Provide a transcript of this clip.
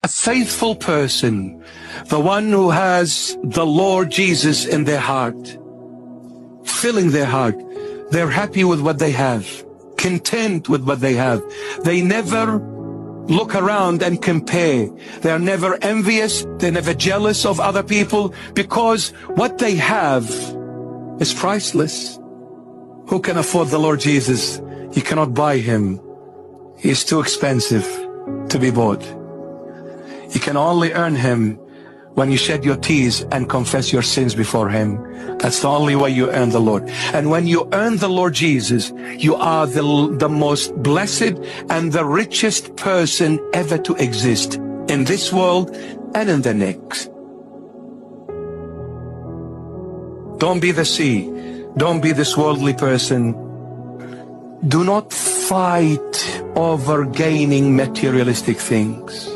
A faithful person, the one who has the Lord Jesus in their heart, filling their heart. They're happy with what they have, content with what they have. They never look around and compare. They're never envious. They're never jealous of other people, because what they have is priceless. Who can afford the Lord Jesus? You cannot buy him. He is too expensive to be bought. You can only earn him when you shed your tears and confess your sins before him. That's the only way you earn the Lord. And when you earn the Lord Jesus, you are the most blessed and the richest person ever to exist in this world and in the next. Don't be the sea. Don't be this worldly person. Do not fight over gaining materialistic things.